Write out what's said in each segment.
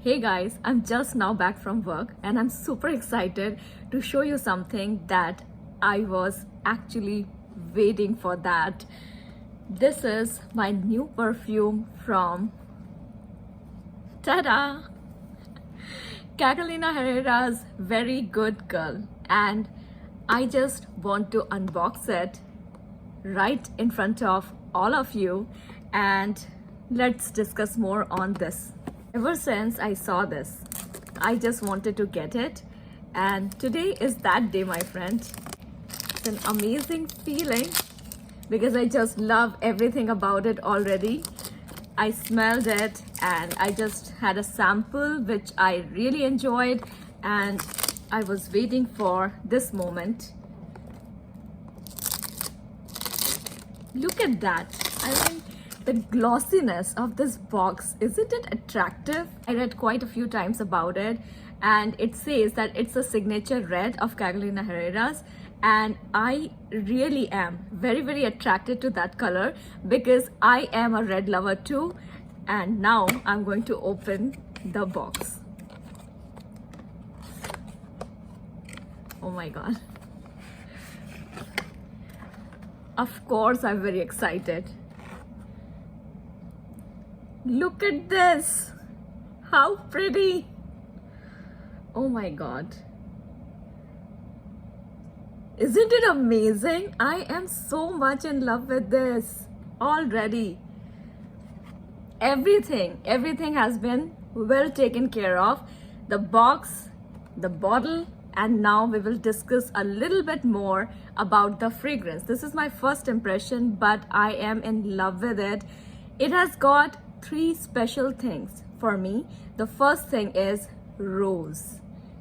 Hey guys, I'm just now back from work and I'm super excited to show you something that I was actually waiting for that. This is my new perfume from tada! Catalina Herrera's Very Good Girl, and I just want to unbox it right in front of all of you and let's discuss more on this. Ever since I saw this, I just wanted to get it, and today is that day, my friend. It's an amazing feeling because I just love everything about it already. I smelled it and I just had a sample which I really enjoyed, and I was waiting for this moment. Look at that. I mean, the glossiness of this box, isn't it attractive? I read quite a few times about it, and it says that it's a signature red of Catalina Herrera's, and I really am very attracted to that color because I am a red lover too. And now I'm going to open the box. Oh my god. Of course I'm very excited. Look at this. How pretty. Oh my god. Isn't it amazing? I am so much in love with this already. Everything has been well taken care of. The box, the bottle, and now we will discuss a little bit more about the fragrance. This is my first impression, but I am in love with it. It has got three special things for me. The first thing is rose.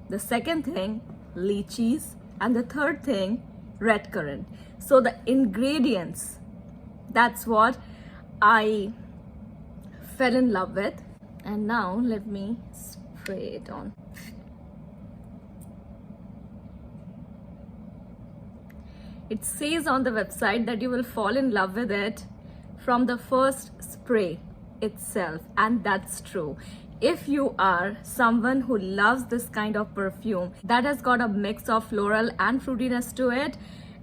The second thing, lychees. And the third thing, red currant. So the ingredients, that's what I fell in love with. And now let me spray it on. It says on the website that you will fall in love with it from the first spray itself, and that's true. If you are someone who loves this kind of perfume that has got a mix of floral and fruitiness to it,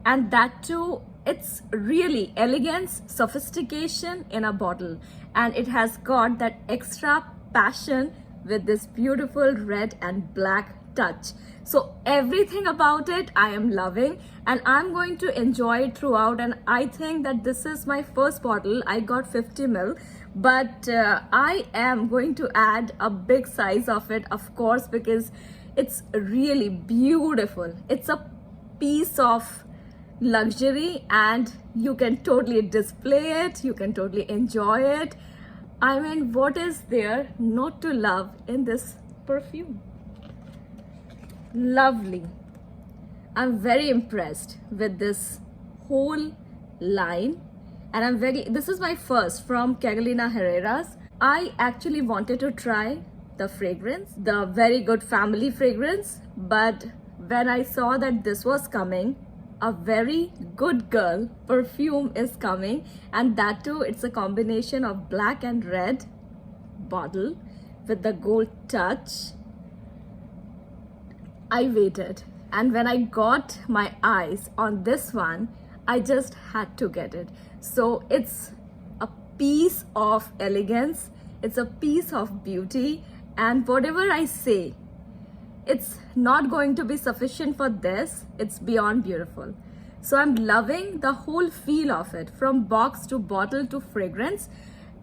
and that too, it's really elegance, sophistication in a bottle, and it has got that extra passion with this beautiful red and black touch. So everything about it I am loving, and I'm going to enjoy it throughout. And I think that this is my first bottle. I got 50 ml, but I am going to add a big size of it, of course, because it's really beautiful. It's a piece of luxury and you can totally display it, you can totally enjoy it. I mean, what is there not to love in this perfume? Lovely. I'm very impressed with this whole line, and this is my first from Catalina Herrera's. I actually wanted to try the fragrance, the Very Good Family fragrance, but when I saw that this was coming, a Very Good Girl perfume is coming, and that too, it's a combination of black and red bottle with the gold touch. I waited, and when I got my eyes on this one, I just had to get it. So it's a piece of elegance, it's a piece of beauty, and whatever I say, it's not going to be sufficient for this. It's beyond beautiful. So I'm loving the whole feel of it, from box to bottle to fragrance.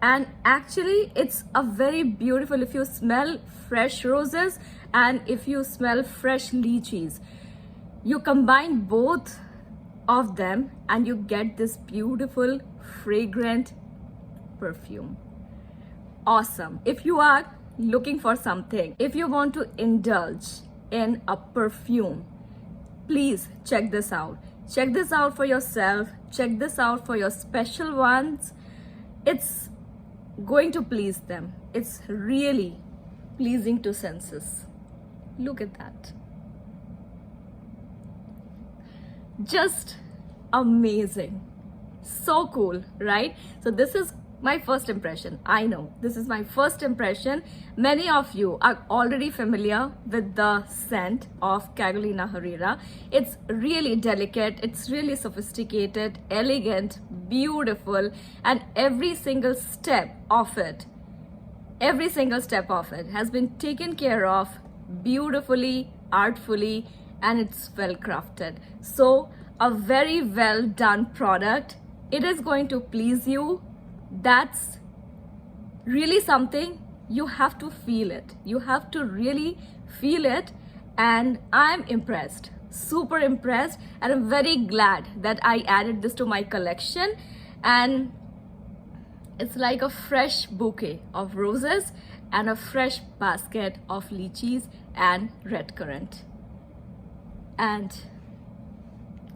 And actually it's a very beautiful, if you smell fresh roses and if you smell fresh lychees, you combine both of them and you get this beautiful fragrant perfume. Awesome. If you are looking for something, if you want to indulge in a perfume, please check this out. Check this out for yourself. Check this out for your special ones. It's going to please them. It's really pleasing to senses. Look at that. Just amazing. So cool, right? So this is my first impression. I know this is my first impression. Many of you are already familiar with the scent of Carolina Herrera. It's really delicate, it's really sophisticated, elegant, beautiful, and every single step of it has been taken care of beautifully, artfully, and it's well crafted. So a very well done product. It is going to please you. That's really something. You have to feel it. You have to really feel it. And I'm impressed, super impressed. And I'm very glad that I added this to my collection. And it's like a fresh bouquet of roses and a fresh basket of lychees and red currant. And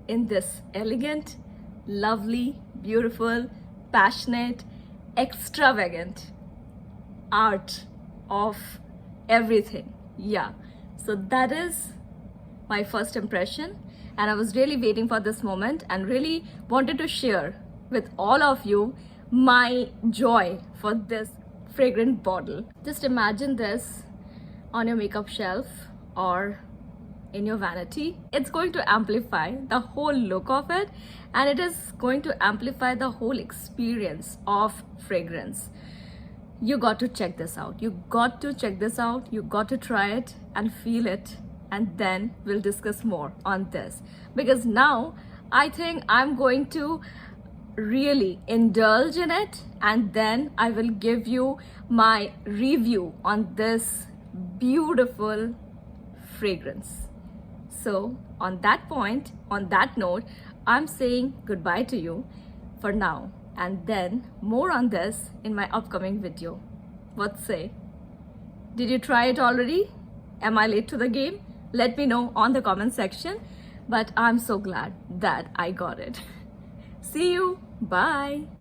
in this elegant, lovely, beautiful, passionate, extravagant art of everything. Yeah, so that is my first impression, and I was really waiting for this moment and really wanted to share with all of you my joy for this fragrant bottle. Just imagine this on your makeup shelf or in your vanity. It's going to amplify the whole look of it, and it is going to amplify the whole experience of fragrance. You got to check this out. You got to check this out. You got to try it and feel it, and then we'll discuss more on this, because now I think I'm going to really indulge in it, and then I will give you my review on this beautiful fragrance. So on that point, on that note, I'm saying goodbye to you for now, and then more on this in my upcoming video. What say? Did you try it already? Am I late to the game? Let me know on the comment section, but I'm so glad that I got it. See you. Bye.